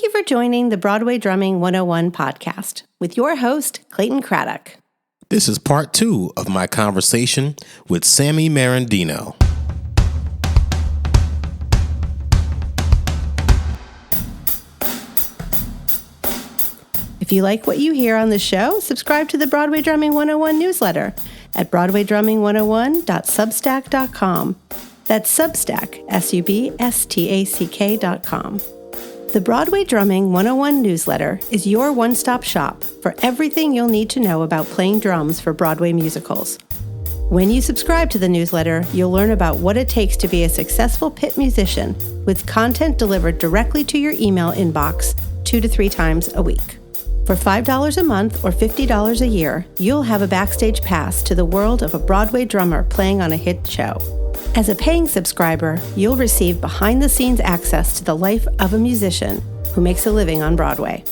Thank you for joining the Broadway Drumming 101 podcast with your host, Clayton Craddock. This is part 2 of my conversation with Sammy Merendino. If you like what you hear on the show, subscribe to the Broadway Drumming 101 newsletter at broadwaydrumming101.substack.com. That's Substack, substack.com. The Broadway Drumming 101 newsletter is your one-stop shop for everything you'll need to know about playing drums for Broadway musicals. When you subscribe to the newsletter, you'll learn about what it takes to be a successful pit musician with content delivered directly to your email inbox 2 to 3 times a week. For $5 a month or $50 a year, you'll have a backstage pass to the world of a Broadway drummer playing on a hit show. As a paying subscriber, you'll receive behind-the-scenes access to the life of a musician who makes a living on Broadway.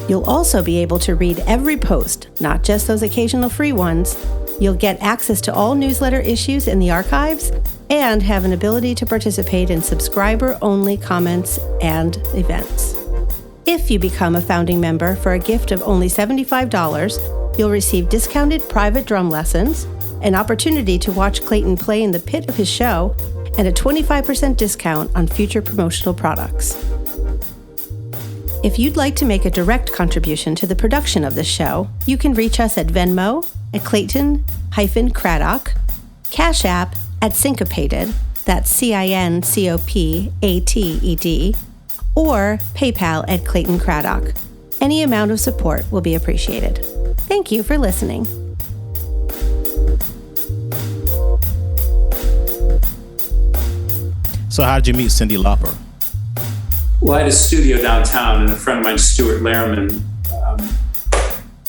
You'll also be able to read every post, not just those occasional free ones. You'll get access to all newsletter issues in the archives and have an ability to participate in subscriber-only comments and events. If you become a founding member for a gift of only $75, you'll receive discounted private drum lessons, an opportunity to watch Clayton play in the pit of his show, and a 25% discount on future promotional products. If you'd like to make a direct contribution to the production of this show, you can reach us at Venmo at Clayton-Craddock, Cash App at Syncopated, that's CINCOPATED, or PayPal at Clayton Craddock. Any amount of support will be appreciated. Thank you for listening. So how did you meet Cyndi Lauper? Well, I had a studio downtown, and a friend of mine, Stuart Lehrman,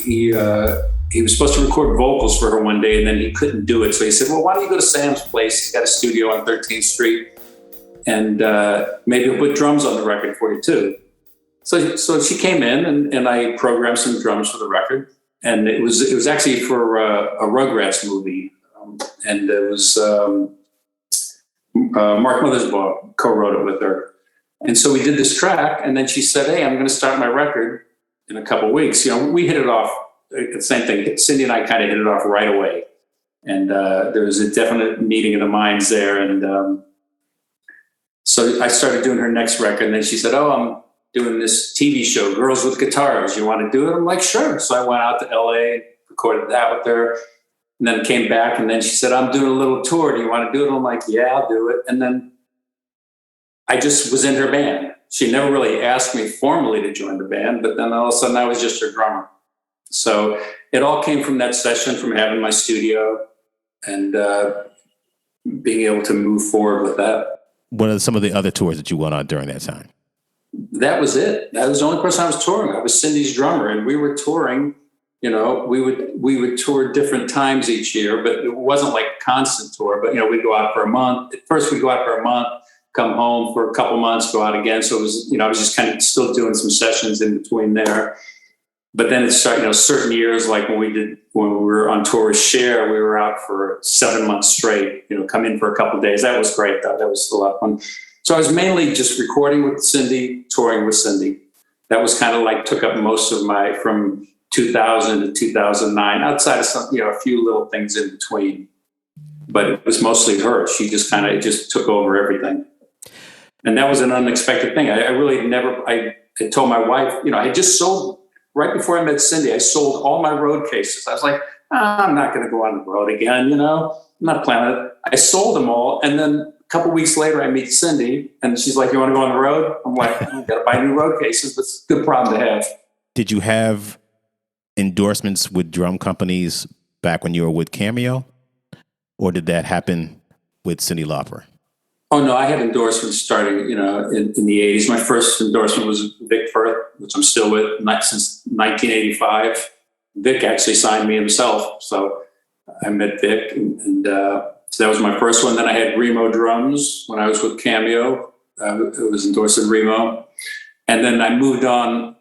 he was supposed to record vocals for her one day, and then he couldn't do it. So he said, well, why don't you go to Sam's place? He's got a studio on 13th Street, and maybe he'll put drums on the record for you, too. So she came in, and I programmed some drums for the record. And it was actually for a Rugrats movie. And it was Mark Mothersbaugh co-wrote it with her. And so we did this track, and then she said, hey, I'm going to start my record in a couple of weeks. You know, we hit it off, the same thing. Cyndi and I kind of hit it off right away. And there was a definite meeting of the minds there. And so I started doing her next record, and then she said, oh, I'm doing this TV show, Girls with Guitars. You want to do it? I'm like, sure. So I went out to LA, recorded that with her, and then came back, and then she said, I'm doing a little tour. Do you want to do it? I'm like, yeah, I'll do it. And then I just was in her band. She never really asked me formally to join the band, but then all of a sudden I was just her drummer. So it all came from that session, from having my studio and being able to move forward with that. What are some of the other tours that you went on during that time? That was it. That was the only person I was touring. I was Cyndi's drummer, and we were touring. You know, we would tour different times each year, but it wasn't like a constant tour. But, you know, we'd go out for a month. At first, we'd go out for a month, come home for a couple months, go out again. So it was, you know, I was just kind of still doing some sessions in between there. But then it started, you know, certain years, like when we were on tour with Cher, we were out for 7 months straight, you know, come in for a couple of days. That was great, though. That was a lot of fun. So I was mainly just recording with Cyndi, touring with Cyndi. That was kind of like took up most of my, from 2000 to 2009, outside of some, you know, a few little things in between. But it was mostly her. She just kind of just took over everything. And that was an unexpected thing. I really never, I had told my wife, you know, I had just sold, right before I met Cyndi, I sold all my road cases. I was like, I'm not going to go on the road again, you know, I'm not planning it. I sold them all. And then a couple weeks later, I meet Cyndi, and she's like, you want to go on the road? I'm like, I've got to buy new road cases. That's a good problem to have. Did you have endorsements with drum companies back when you were with Cameo? Or did that happen with Cyndi Lauper? Oh, no, I had endorsements starting, you know, in the 80s. My first endorsement was Vic Firth, which I'm still with since 1985. Vic actually signed me himself. So I met Vic, and so that was my first one. Then I had Remo Drums when I was with Cameo. It was endorsed in Remo. And then I moved on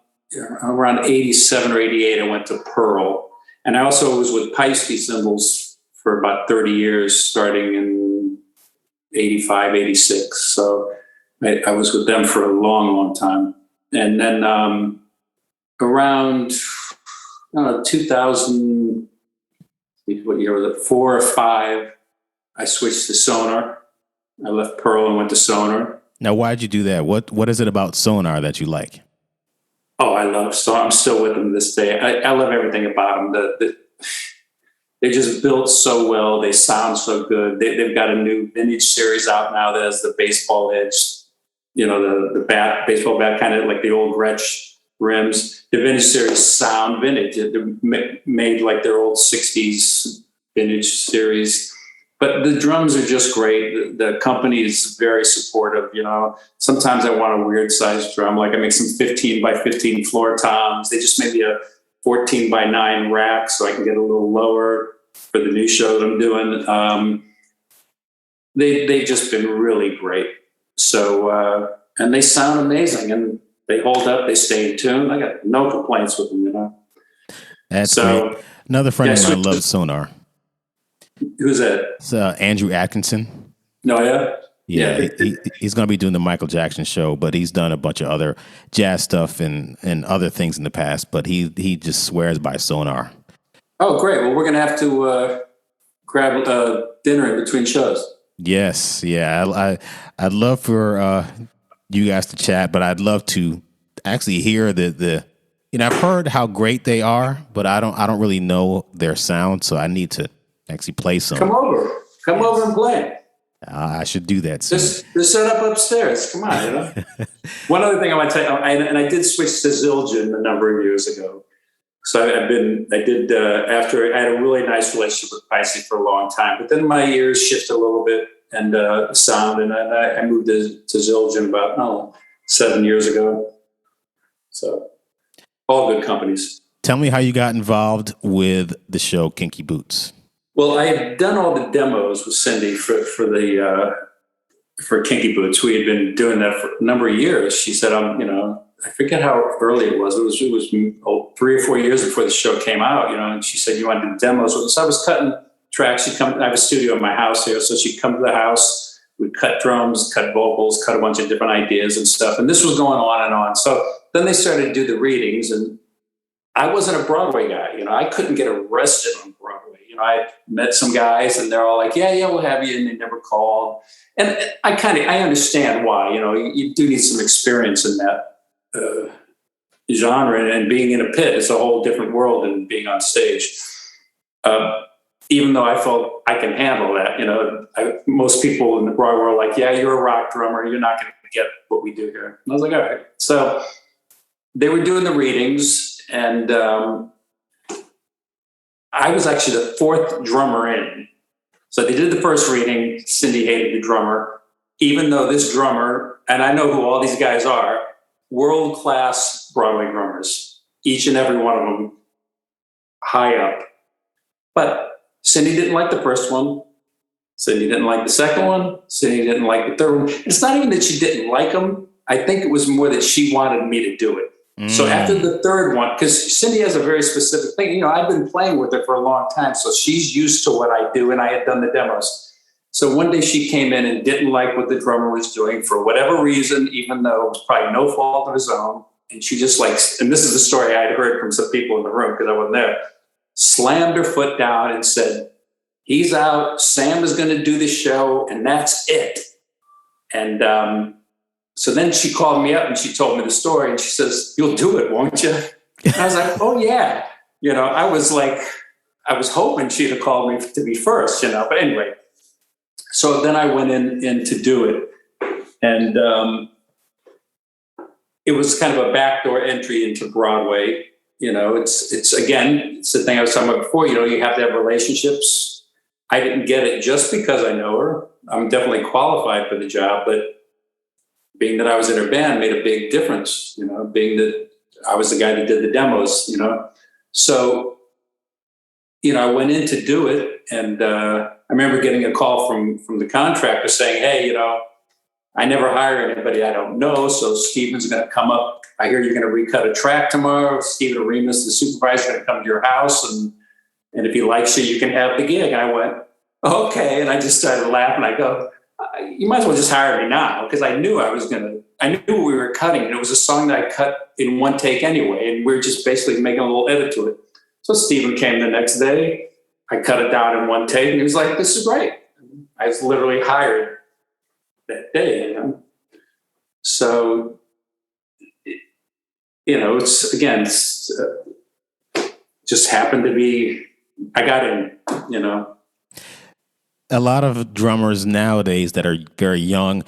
around 87 or 88. I went to Pearl. And I also was with Paiste Cymbals for about 30 years, starting in 85, 86. So I was with them for a long, long time. And then around 2000, what year was it? 4 or 5, I switched to Sonar. I left Pearl and went to Sonar. Now, why'd you do that? What is it about Sonar that you like? Oh, I love Sonar. I'm still with them this day. I love everything about them. They just built so well. They sound so good. They've got a new vintage series out now that has the baseball edge, the bat, baseball bat, kind of like the old Gretsch rims. The vintage series sound vintage. They're made like their old 60s vintage series. But the drums are just great. The company is very supportive. Sometimes I want a weird sized drum. Like I make some 15 by 15 floor toms. They just made me a 14 by 9 rack so I can get a little lower for the new show that I'm doing. They've just been really great. So, and they sound amazing and they hold up, they stay in tune. I got no complaints with them, That's great. Another friend of mine loves Sonar. Who's that? It's Andrew Atkinson. No, yeah? Yeah, he's going to be doing the Michael Jackson show, but he's done a bunch of other jazz stuff and other things in the past, but he just swears by Sonar. Oh, great. Well, we're going to have to grab dinner in between shows. Yes, yeah. I'd love for you guys to chat, but I'd love to actually hear the I've heard how great they are, but I don't really know their sound, so I need to actually play some. Come over and play. I should do that soon. Just set up upstairs. Come on, One other thing I want to tell you, I did switch to Zildjian a number of years ago. So after I had a really nice relationship with Pisces for a long time, but then my ears shifted a little bit and sound, and I moved to Zildjian about 7 years ago. So all good companies. Tell me how you got involved with the show Kinky Boots. Well, I had done all the demos with Cyndi for Kinky Boots. We had been doing that for a number of years. She said, I forget how early it was. It was 3 or 4 years before the show came out, and she said, you want to do demos with me? So I was cutting tracks. I have a studio in my house here. So she'd come to the house, we'd cut drums, cut vocals, cut a bunch of different ideas and stuff. And this was going on and on. So then they started to do the readings, and I wasn't a Broadway guy. I couldn't get arrested on Broadway. I met some guys and they're all like, yeah, we'll have you. And they never called. And I understand why, you do need some experience in that genre, and being in a pit is a whole different world than being on stage. Even though I felt I can handle that, most people in the Broadway were like, yeah, you're a rock drummer. You're not going to get what we do here. And I was like, all right. So they were doing the readings, and I was actually the 4th drummer in. So they did the first reading. Cyndi hated the drummer, even though this drummer, and I know who all these guys are, world-class Broadway drummers, each and every one of them high up. But Cyndi didn't like the first one. Cyndi didn't like the second one. Cyndi didn't like the third one. It's not even that she didn't like them. I think it was more that she wanted me to do it. So after the third one, because Cyndi has a very specific thing, I've been playing with her for a long time, so she's used to what I do, and I had done the demos. So one day she came in and didn't like what the drummer was doing for whatever reason, even though it was probably no fault of his own. And she just and this is the story I had heard from some people in the room because I wasn't there, slammed her foot down and said, he's out, Sam is going to do the show, and that's it. And so then she called me up and she told me the story, and she says, you'll do it, won't you? And I was like, oh, yeah. I was hoping she'd have called me to be first, but anyway. So then I went in to do it. And it was kind of a backdoor entry into Broadway. It's the thing I was talking about before, you have to have relationships. I didn't get it just because I know her. I'm definitely qualified for the job, but being that I was in her band made a big difference, being that I was the guy that did the demos, So, I went in to do it, and I remember getting a call from the contractor saying, hey, I never hire anybody I don't know, so Steven's going to come up. I hear you're going to recut a track tomorrow. Steven Aremus, the supervisor, is going to come to your house, and if he likes you, you can have the gig. And I went, okay, and I just started laughing. I go, you might as well just hire me now, because I knew I was going to I knew we were cutting, and it was a song that I cut in one take anyway, and we were just basically making a little edit to it. So Stephen came the next day. I cut it down in one take, and he was like, "This is great." I was literally hired that day, you know. So, you know, it's just happened to be, I got in, you know. A lot of drummers nowadays that are very young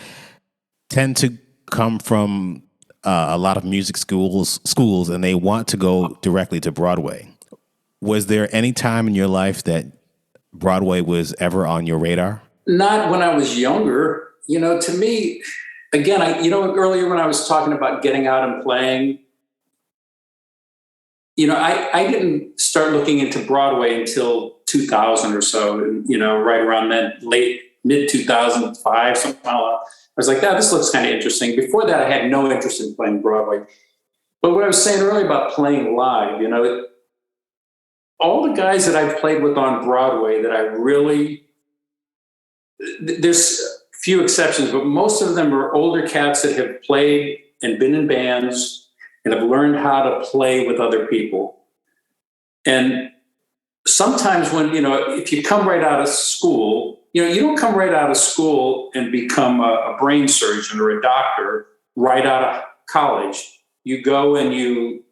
tend to come from a lot of music schools, and they want to go directly to Broadway. Was there any time in your life that Broadway was ever on your radar? Not when I was younger. You know, to me, again, earlier when I was talking about getting out and playing, you know, I didn't start looking into Broadway until 2000 or so, you know, right around then, mid 2005, something like that. I was like, this looks kind of interesting. Before that, I had no interest in playing Broadway. But what I was saying earlier about playing live, you know, all the guys that I've played with on Broadway that I really, there's a few exceptions, but most of them are older cats that have played and been in bands and have learned how to play with other people. And sometimes when, you know, if you come right out of school, you know, you don't come right out of school and become a brain surgeon or a doctor right out of college. You go and you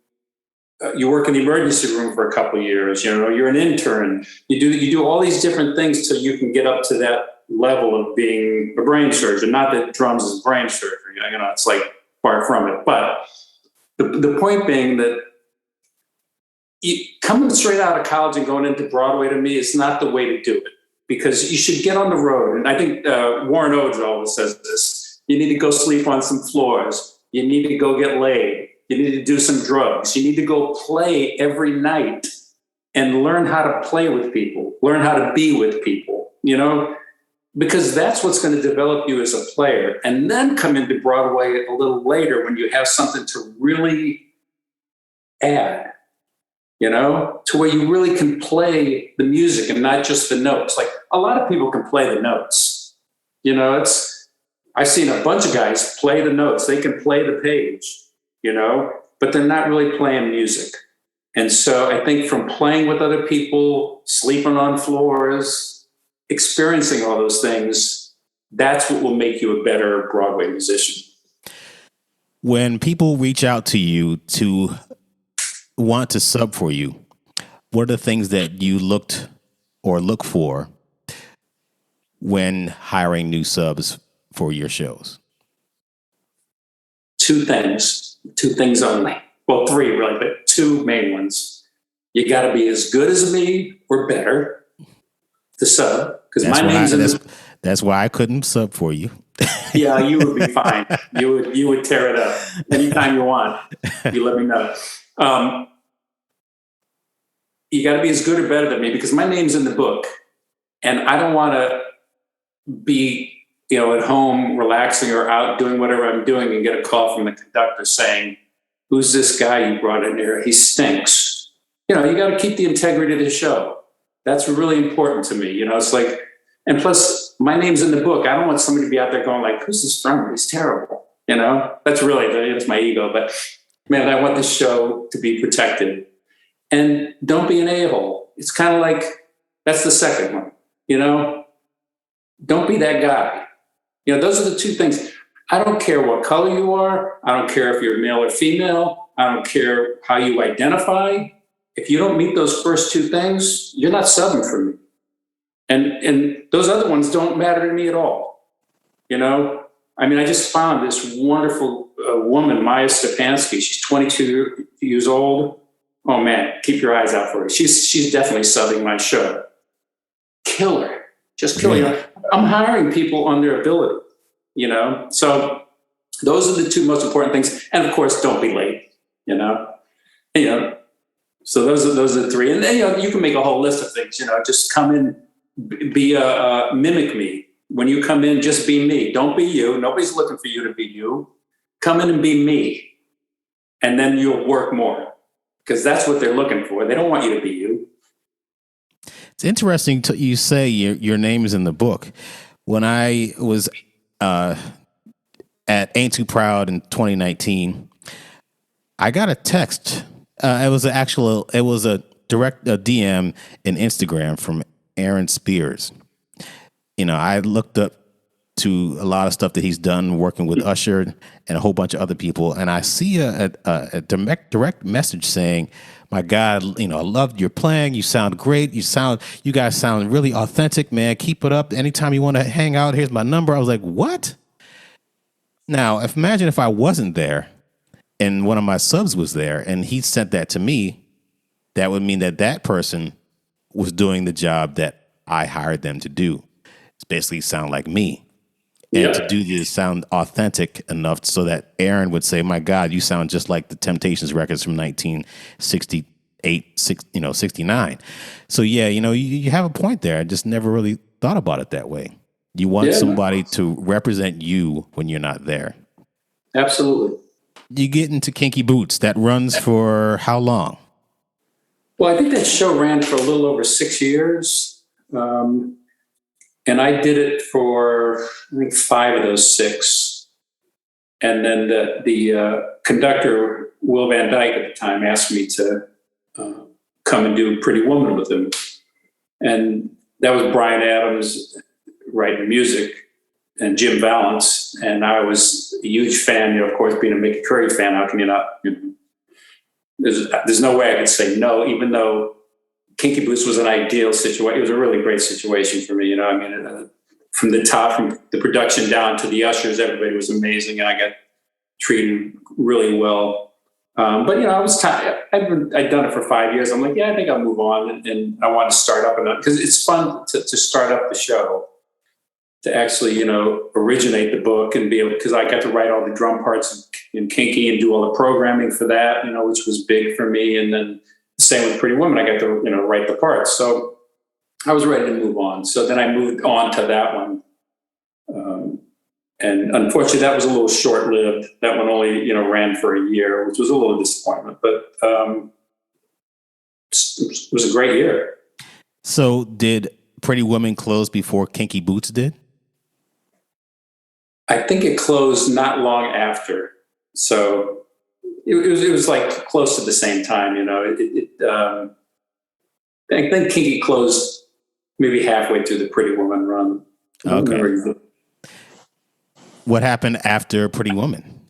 work in the emergency room for a couple of years. You know, you're an intern. You do all these different things till you can get up to that level of being a brain surgeon. Not that drums is brain surgery. You know, it's like far from it. But the point being that coming straight out of college and going into Broadway, to me, is not the way to do it, because you should get on the road. And I think Warren Oates always says this: you need to go sleep on some floors. You need to go get laid. You need to do some drugs. You need to go play every night and learn how to play with people, learn how to be with people, you know, because that's what's going to develop you as a player. And then come into Broadway a little later when you have something to really add, you know, to where you really can play the music and not just the notes. Like, a lot of people can play the notes, you know, I've seen a bunch of guys play the notes. They can play the page, you know, but they're not really playing music. And so I think from playing with other people, sleeping on floors, experiencing all those things, that's what will make you a better Broadway musician. When people reach out to you to want to sub for you, what are the things that you look for when hiring new subs for your shows? Two things only. Well, three really, but two main ones. You got to be as good as me or better to sub, because my name's that's why I couldn't sub for you. Yeah, you would be fine. You would tear it up anytime you want. You let me know. You got to be as good or better than me, because my name's in the book, and I don't want to be, you know, at home relaxing or out doing whatever I'm doing and get a call from the conductor saying, "Who's this guy you brought in here? He stinks." You know, you got to keep the integrity of the show. That's really important to me. You know, it's like, and plus my name's in the book. I don't want somebody to be out there going like, "Who's this drummer? He's terrible." You know, that's my ego. But man, I want this show to be protected. And don't be an a-hole. It's kind of like, that's the second one, you know? Don't be that guy. You know, those are the two things. I don't care what color you are. I don't care if you're male or female. I don't care how you identify. If you don't meet those first two things, you're not subbing for me. And those other ones don't matter to me at all. You know? I mean, I just found this wonderful woman, Maya Stepansky. She's 22 years old. Oh man, keep your eyes out for her. She's definitely subbing my show. Killer. Just killing her. I'm hiring people on their ability, you know? So those are the two most important things. And of course, don't be late, you know? So those are the three. And then, you know, you can make a whole list of things, you know, just come in, mimic me. When you come in, just be me. Don't be you. Nobody's looking for you to be you. Come in and be me. And then you'll work more. Because that's what they're looking for. They don't want you to be you. It's interesting you say your name is in the book. When I was at Ain't Too Proud in 2019, I got a text. It was a direct DM in Instagram from Aaron Spears. I looked up to a lot of stuff that he's done working with Usher and a whole bunch of other people, and I see a direct message saying, "My God, I loved your playing. You sound great. You guys sound really authentic, man. Keep it up. Anytime you want to hang out, here's my number." I was like, "What?" Now, imagine if I wasn't there and one of my subs was there and he sent that to me. That would mean that person was doing the job that I hired them to do. It's basically sound like me. And to do this sound authentic enough so that Aaron would say, "My God, you sound just like the Temptations records from 1968, 69. So yeah, you have a point there. I just never really thought about it that way. You want somebody to represent you when you're not there. Absolutely. You get into Kinky Boots. That runs for how long? Well, I think that show ran for a little over 6 years. And I did it for, I think, 5 of those 6. And then the conductor, Will Van Dyke at the time, asked me to come and do Pretty Woman with him. And that was Bryan Adams writing music and Jim Valance. And I was a huge fan, of course, being a Mickey Curry fan. How can you not? There's no way I could say no, even though Kinky Boots was an ideal situation. It was a really great situation for me. From the top, from the production down to the ushers, everybody was amazing, and I got treated really well. But I was tired. I'd done it for 5 years. I'm like, I think I'll move on, and I want to start up because it's fun to start up the show, to actually originate the book and be able, because I got to write all the drum parts in Kinky and do all the programming for that, which was big for me, and then. Same with Pretty Woman, I got to write the parts. So I was ready to move on. So then I moved on to that one, and unfortunately, that was a little short-lived. That one only ran for a year, which was a little disappointment. But it was a great year. So did Pretty Woman close before Kinky Boots did? I think it closed not long after. So. It was like close to the same time, I think Kinky closed maybe halfway through the Pretty Woman run. Okay. What happened after Pretty Woman?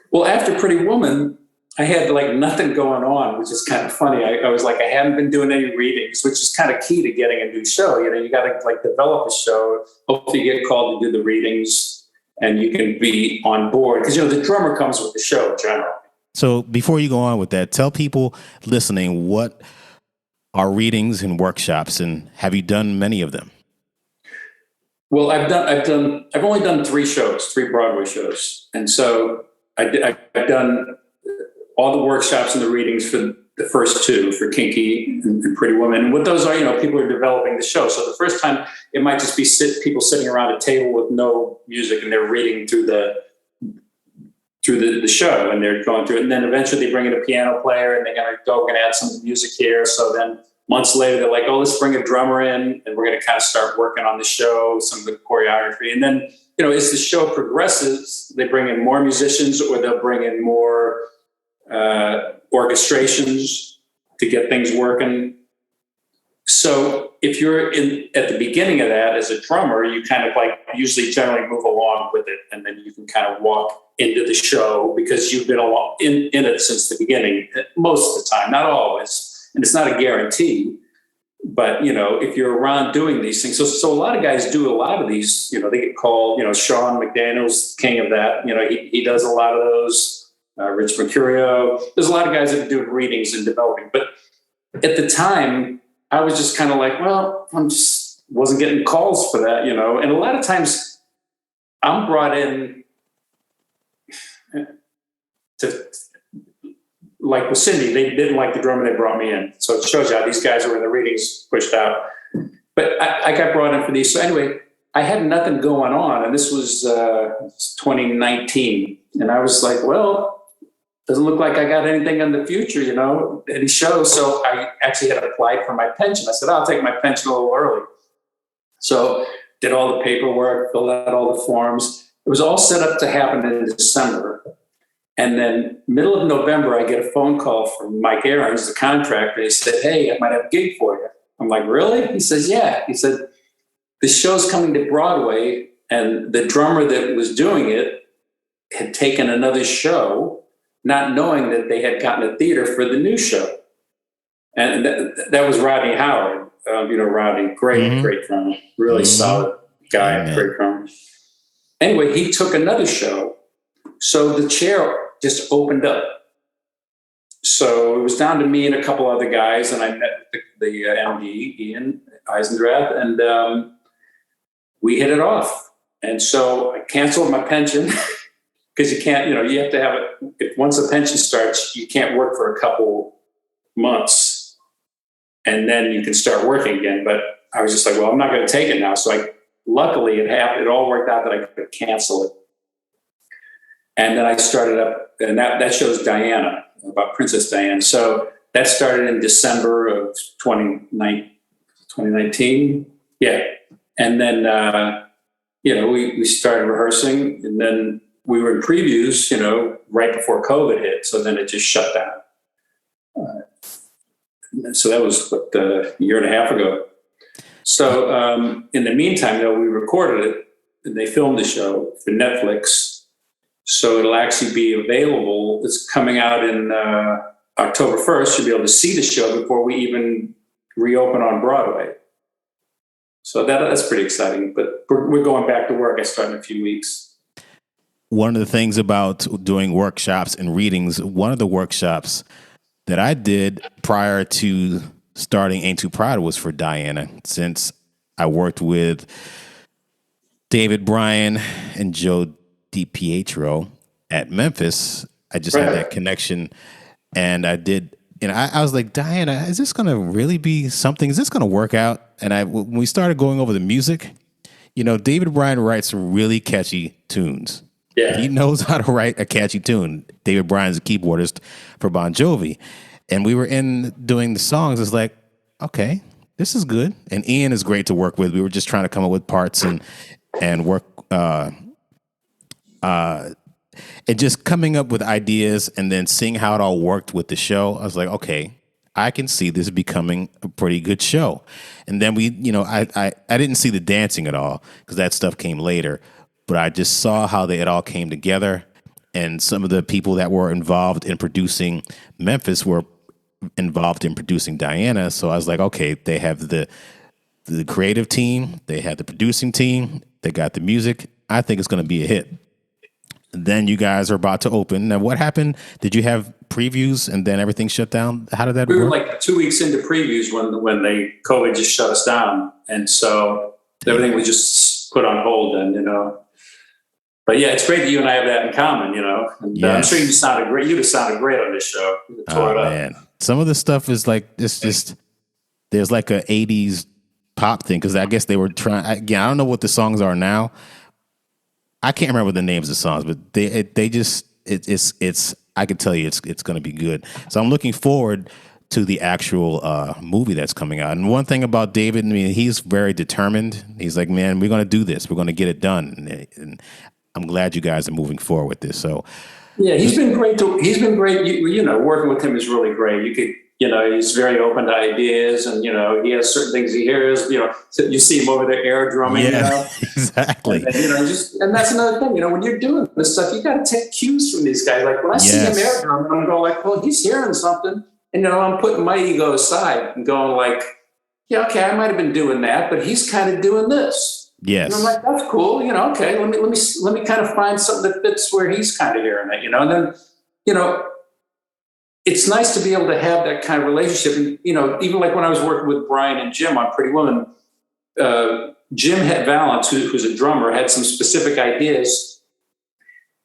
Well, after Pretty Woman, I had nothing going on, which is kind of funny. I was I hadn't been doing any readings, which is kind of key to getting a new show. You got to develop a show. Hopefully you get called to do the readings and you can be on board because, the drummer comes with the show generally. So before you go on with that, tell people listening what are readings and workshops, and have you done many of them? Well, I've only done 3 Broadway shows, and so I've done all the workshops and the readings for the first 2 for Kinky and Pretty Woman. And what those are, people are developing the show. So the first time it might just be people sitting around a table with no music and they're reading through the show, and they're going through it. And then eventually they bring in a piano player and they're going to go and add some music here. So then months later, they're like, oh, let's bring a drummer in and we're going to kind of start working on the show, some of the choreography. And then, as the show progresses, they bring in more musicians or they'll bring in more orchestrations to get things working. So if you're at the beginning of that as a drummer, you kind of usually generally move along with it, and then you can kind of walk into the show because you've been in it since the beginning, most of the time, not always, and it's not a guarantee. But if you're around doing these things, so a lot of guys do a lot of these. They get called. Sean McDaniel's king of that. He does a lot of those. Rich Mercurio. There's a lot of guys that are doing readings and developing, but at the time, I was just kind of wasn't getting calls for that, And a lot of times I'm brought in to, with Cyndi, they didn't like the drummer, they brought me in. So it shows you how these guys were in the readings pushed out. But I got brought in for these. So anyway, I had nothing going on. And this was 2019. And I was like, well, doesn't look like I got anything in the future, any shows. So I actually had applied for my pension. I said, I'll take my pension a little early. So did all the paperwork, filled out all the forms. It was all set up to happen in December. And then middle of November, I get a phone call from Mike Aarons, the contractor. He said, hey, I might have a gig for you. I'm like, really? He says, yeah. He said, the show's coming to Broadway, and the drummer that was doing it had taken another show, not knowing that they had gotten a theater for the new show. And that was Rodney Howard. Rodney, great drummer, really solid guy, great drummer. Anyway, he took another show. So the chair just opened up. So it was down to me and a couple other guys, and I met the MD, Ian Eisendrath, and we hit it off. And so I canceled my pension because you can't, you have to have it. If once the pension starts, you can't work for a couple months and then you can start working again. But I was just like, well, I'm not going to take it now. So luckily it all worked out that I could cancel it. And then I started up, and that show's Diana, about Princess Diana. So that started in December of 2019. Yeah. And then, we started rehearsing, and then we were in previews, right before COVID hit. So then it just shut down. So that was a year and a half ago. So in the meantime, though, we recorded it, and they filmed the show for Netflix. So it'll actually be available. It's coming out in October 1st. You'll be able to see the show before we even reopen on Broadway. So that's pretty exciting. But we're going back to work. I start in a few weeks. One of the things about doing workshops and readings, one of the workshops that I did prior to starting Ain't Too Proud was for Diana, since I worked with David Bryan and Joe DiPietro at Memphis. I just had that connection, and I did. And I was like, Diana, is this going to really be something? Is this going to work out? And when we started going over the music, David Bryan writes really catchy tunes. Yeah. He knows how to write a catchy tune. David Bryan's a keyboardist for Bon Jovi. And we were doing the songs. It's like, okay, this is good. And Ian is great to work with. We were just trying to come up with parts and work, and just coming up with ideas and then seeing how it all worked with the show. I was like, okay, I can see this becoming a pretty good show. And then I didn't see the dancing at all because that stuff came later, but I just saw how it all came together. And some of the people that were involved in producing Memphis were involved in producing Diana. So I was like, okay, they have the creative team, they had the producing team, they got the music. I think it's going to be a hit. Then you guys are about to open. Now, what happened? Did you have previews and then everything shut down? How did that work? We were like 2 weeks into previews when COVID just shut us down. And so everything was just put on hold. And, but yeah, it's great that you and I have that in common, And yes. I'm sure you sounded great. You'd have sounded great on this show. You tore it up. Man. Some of the stuff is like, it's just, there's like a 80s pop thing. Cause I guess they were trying, again, I don't know what the songs are now. I can't remember the names of the songs, but they just it's I can tell you it's going to be good. So I'm looking forward to the actual movie that's coming out. And one thing about David, I mean, he's very determined. He's like, man, we're going to do this. We're going to get it done. And I'm glad you guys are moving forward with this. So yeah, he's been great. Working with him is really great. You could. He's very open to ideas, and, he has certain things he hears, you see him over there air drumming, Exactly. And that's another thing, when you're doing this stuff, you got to take cues from these guys. Like when I see him air drumming, I'm going like, well, he's hearing something. And, I'm putting my ego aside and going like, yeah, okay, I might've been doing that, but he's kind of doing this. Yes. And I'm like, that's cool. Okay, let me kind of find something that fits where he's kind of hearing it, and then, it's nice to be able to have that kind of relationship. And, even like when I was working with Brian and Jim on Pretty Woman, Jim Valance, who's a drummer, had some specific ideas.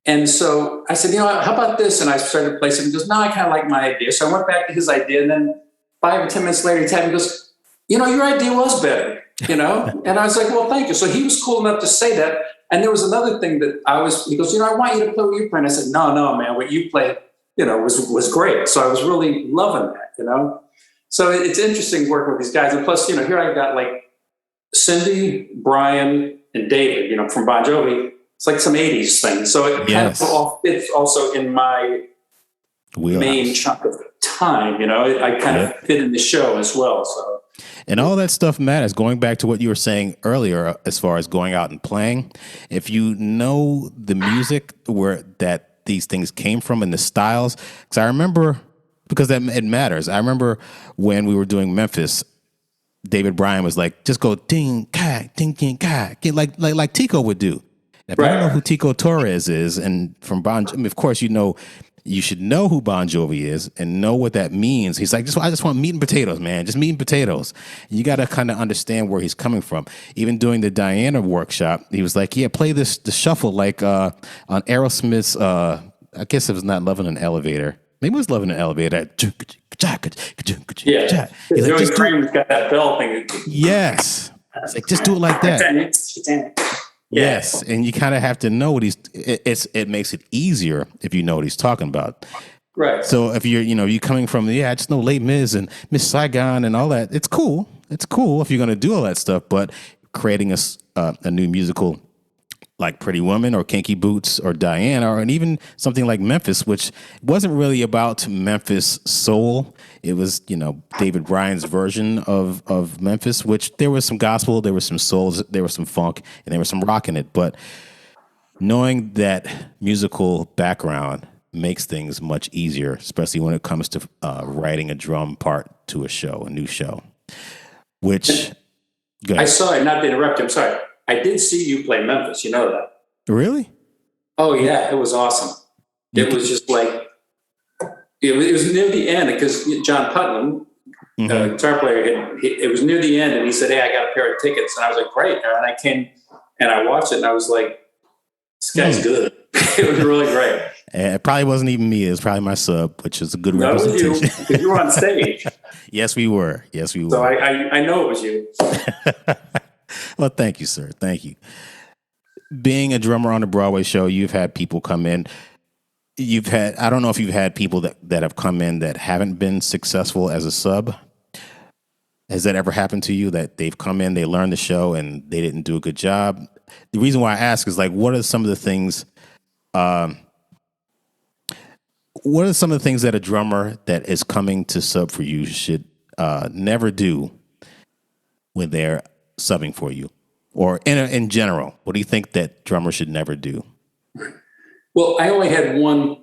And so I said, how about this? And I started to play something. He goes, no, I kind of like my idea. So I went back to his idea. And then 5 or 10 minutes later, he goes, your idea was better, And I was like, well, thank you. So he was cool enough to say that. And there was another thing that he goes, I want you to play what you play. And I said, no, man, what you play was great. So I was really loving that, So it's interesting working with these guys. And plus, here I've got like Cyndi, Brian, and David, from Bon Jovi. It's like some 80s thing. So it kind of all fits also in my main chunk of time, you know. I kind of fit in the show as well. So, and all that stuff matters. Going back to what you were saying earlier, as far as going out and playing, if you know the music where that these things came from and the styles, because I remember, because it matters. I remember when we were doing Memphis, David Bryan was like, just go ding ka ding ding ka, like Tico would do. If you don't know who Tico Torres is, and from I mean, of course, you should know who Bon Jovi is and know what that means. He's like, I just want meat and potatoes, man. Just meat and potatoes. You got to kind of understand where he's coming from. Even doing the Diana workshop, he was like, yeah, play the shuffle like on Aerosmith's, I guess it was not Love in an Elevator. Maybe it was Love in an Elevator. Yeah. He's like, just Cream's got that bell thing. Yes. It's like, just do it like that. Yes, and you kind of have to know what it makes it easier if you know what he's talking about. Right. So if you're coming from, I just know Les Mis and Miss Saigon and all that, it's cool. It's cool if you're going to do all that stuff, but creating a new musical like Pretty Woman or Kinky Boots or Diana, and even something like Memphis, which wasn't really about Memphis soul. It was, David Bryan's version of Memphis, which there was some gospel, there was some soul, there was some funk, and there was some rock in it. But knowing that musical background makes things much easier, especially when it comes to writing a drum part to a new show. Which, I saw it, not to interrupt, I'm sorry. I did see you play Memphis. You know that? Really? Oh, yeah. It was awesome. It was just like, it was near the end because John Putnam, guitar player, it was near the end and he said, hey, I got a pair of tickets. And I was like, great. And I came and I watched it and I was like, this guy's good. It was really great. And it probably wasn't even me. It was probably my sub, which is a good representation. That was you, because you were on stage. Yes, we were. So I know it was you. Well, thank you, sir. Thank you. Being a drummer on a Broadway show, you've had people come in. I don't know if you've had people that have come in that haven't been successful as a sub. Has that ever happened to you, that they've come in, they learned the show, and they didn't do a good job? The reason why I ask is, like, what are some of the things that a drummer that is coming to sub for you should never do when they're subbing for you, or in general? What do you think that drummers should never do? Well, I only had one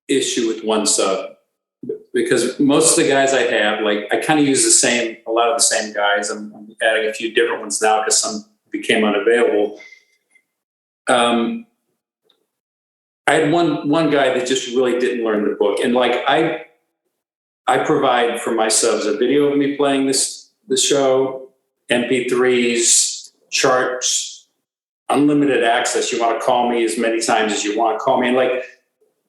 issue with one sub, because most of the guys I have, like, I kind of use a lot of the same guys. I'm adding a few different ones now because some became unavailable. I had one guy that just really didn't learn the book, and like I provide for my subs a video of me playing the show, MP3s, charts, unlimited access. You want to call me as many times as you want to call me. And like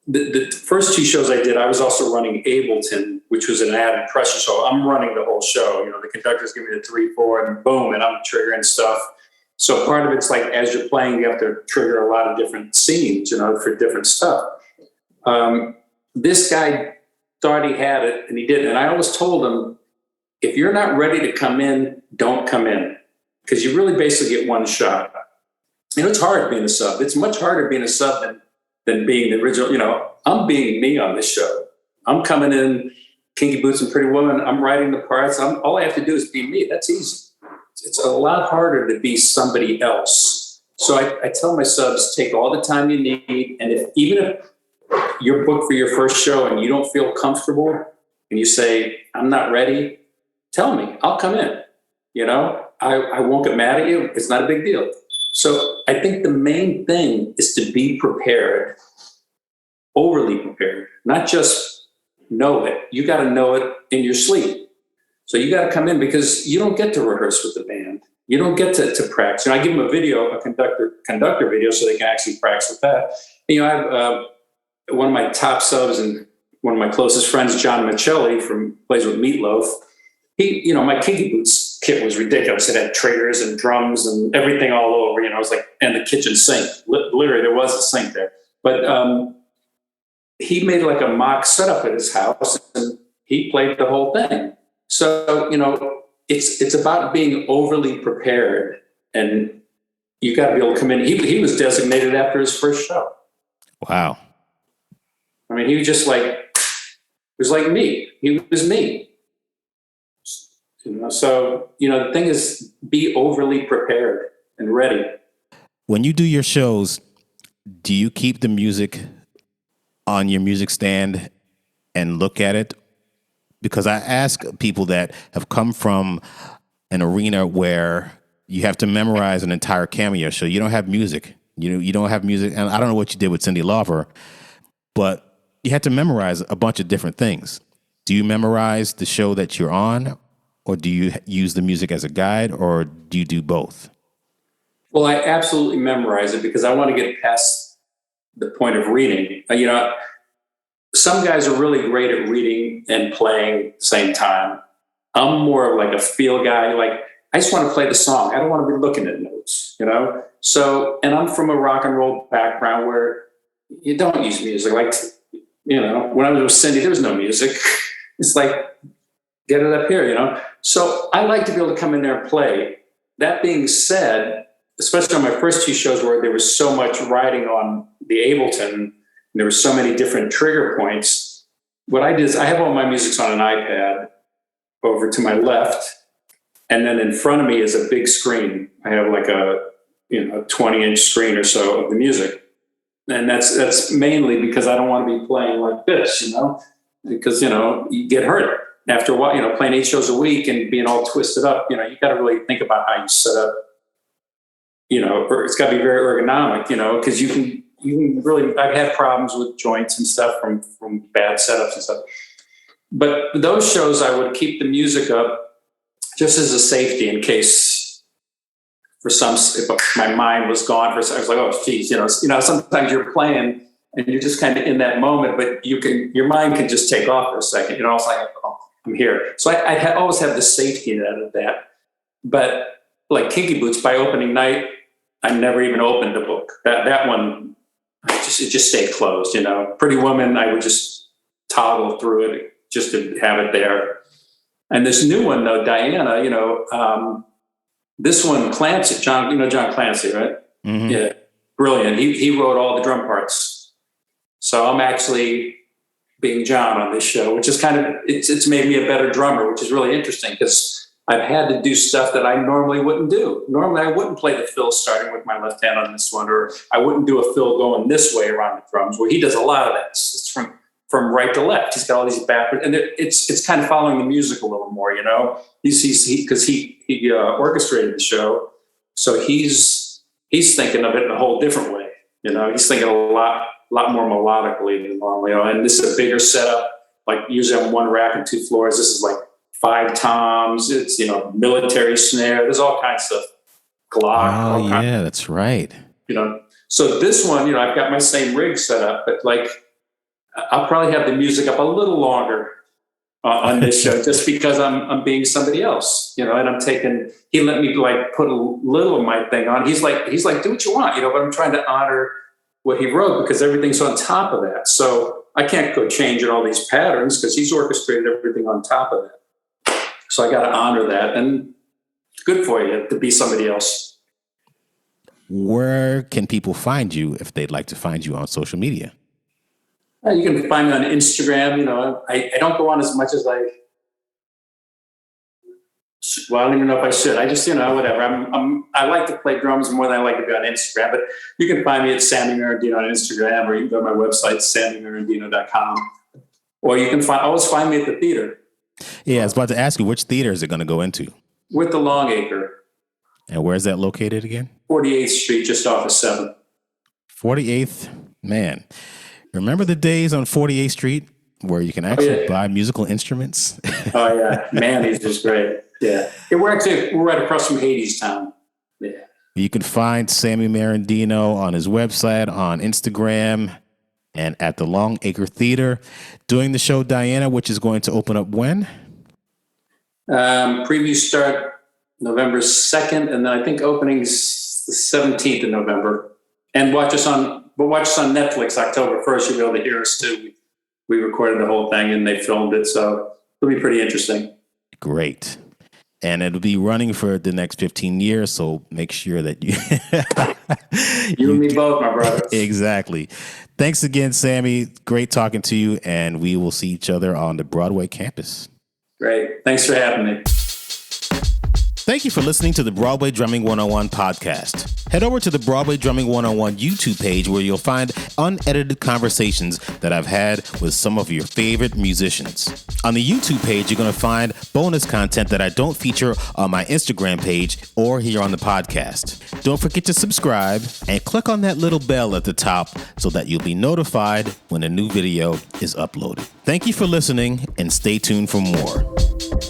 the first two shows I did, I was also running Ableton, which was an added pressure. So I'm running the whole show. The conductors give me the 3/4 and boom, and I'm triggering stuff. So part of it's like, as you're playing, you have to trigger a lot of different scenes, for different stuff. This guy thought he had it and he didn't. And I always told him, if you're not ready to come in, don't come in, because you really basically get one shot. It's hard being a sub. It's much harder being a sub than being the original. I'm being me on this show. I'm coming in, Kinky Boots and Pretty Woman. I'm writing the parts. All I have to do is be me. That's easy. It's a lot harder to be somebody else. So I tell my subs, take all the time you need. And even if you're booked for your first show and you don't feel comfortable and you say, I'm not ready, tell me, I'll come in. I won't get mad at you. It's not a big deal. So I think the main thing is to be prepared, overly prepared, not just know it. You got to know it in your sleep. So you got to come in, because you don't get to rehearse with the band. You don't get to practice. I give them a conductor video, so they can actually practice with that. I have one of my top subs and one of my closest friends, John Michelli, plays with Meatloaf. He, my Kinky Boots kit was ridiculous. It had triggers and drums and everything all over. It was like, and the kitchen sink. Literally, there was a sink there. But he made like a mock setup at his house, and he played the whole thing. So, it's about being overly prepared and you got to be able to come in. He was designated after his first show. Wow. I mean, he was just like, it was like me. He was me. So, the thing is, be overly prepared and ready. When you do your shows, do you keep the music on your music stand and look at it? Because I ask people that have come from an arena where you have to memorize an entire Cameo show. You don't have music. You don't have music. And I don't know what you did with Cyndi Lauper, but you had to memorize a bunch of different things. Do you memorize the show that you're on, or do you use the music as a guide, or do you do both? Well, I absolutely memorize it because I want to get past the point of reading. Some guys are really great at reading and playing at the same time. I'm more of like a feel guy. Like, I just want to play the song. I don't want to be looking at notes, So, and I'm from a rock and roll background where you don't use music. Like, when I was with Cyndi, there was no music. It's like, get it up here, So I like to be able to come in there and play. That being said, especially on my first two shows where there was so much riding on the Ableton, and there were so many different trigger points, what I did is I have all my music on an iPad over to my left, and then in front of me is a big screen. I have like a 20-inch screen or so of the music. And that's mainly because I don't want to be playing like this, because, you get hurt after a while, playing 8 shows a week and being all twisted up, you got to really think about how you set up, or it's got to be very ergonomic, because you can really, I've had problems with joints and stuff from bad setups and stuff. But those shows, I would keep the music up just as a safety in case if my mind was gone I was like, oh, geez, sometimes you're playing and you're just kind of in that moment, but your mind can just take off for a second. It's like, oh, I'm here. So I always have the safety net of that. But like Kinky Boots, by opening night, I never even opened the book. That one, it just stayed closed. Pretty Woman, I would just toggle through it just to have it there. And this new one, though, Diana, this one, Clancy, John Clancy, right? Mm-hmm. Yeah, brilliant. He wrote all the drum parts. So I'm actually being John on this show, which is it's made me a better drummer, which is really interesting because I've had to do stuff that I normally wouldn't do. Normally, I wouldn't play the fill starting with my left hand on this one, or I wouldn't do a fill going this way around the drums, where he does a lot of that. It's from right to left. He's got all these backwards, and it's kind of following the music a little more, because he orchestrated the show, so he's thinking of it in a whole different way. He's thinking a lot more melodically than normally. And this is a bigger setup. Like usually on one rack and 2 floors. This is like 5 toms. It's military snare. There's all kinds of Glock. Oh yeah, that's right. So this one, I've got my same rig set up, but like I'll probably have the music up a little longer on this show just because I'm being somebody else, and he let me like put a little of my thing on. He's like, do what you want, but I'm trying to honor what he wrote because everything's on top of that. So I can't go changing all these patterns because he's orchestrated everything on top of that. So I got to honor that, and good for you to be somebody else. Where can people find you if they'd like to find you on social media? You can find me on Instagram. I don't go on as much as I don't even know if I should. I just, whatever. I like to play drums more than I like to be on Instagram. But you can find me at Sammy Merendino on Instagram, or you can go to my website, sammymerendino.com. Or you can always find me at the theater. Yeah, I was about to ask you, which theater is it going to go into? With the Longacre. And where's that located again? 48th Street, just off of 7th. 48th, man. Remember the days on 48th Street where you can actually buy musical instruments? Oh, yeah. Man, he's just great. Yeah. We're right across from Hadestown. Yeah. You can find Sammy Merendino on his website, on Instagram, and at the Longacre Theater doing the show Diana, which is going to open up when? Previews start November 2nd, and then I think opening's the 17th of November. And watch us on Netflix October 1st. You'll be able to hear us too. We recorded the whole thing and they filmed it, so it'll be pretty interesting. Great. and it'll be running for the next 15 years. So make sure that you you and me both, my brother. Exactly. Thanks again, Sammy. Great talking to you, and we will see each other on the Broadway campus. Great. Thanks for having me. Thank you for listening to the Broadway Drumming 101 podcast. Head over to the Broadway Drumming 101 YouTube page where you'll find unedited conversations that I've had with some of your favorite musicians. On the YouTube page, you're going to find bonus content that I don't feature on my Instagram page or here on the podcast. Don't forget to subscribe and click on that little bell at the top so that you'll be notified when a new video is uploaded. Thank you for listening, and stay tuned for more.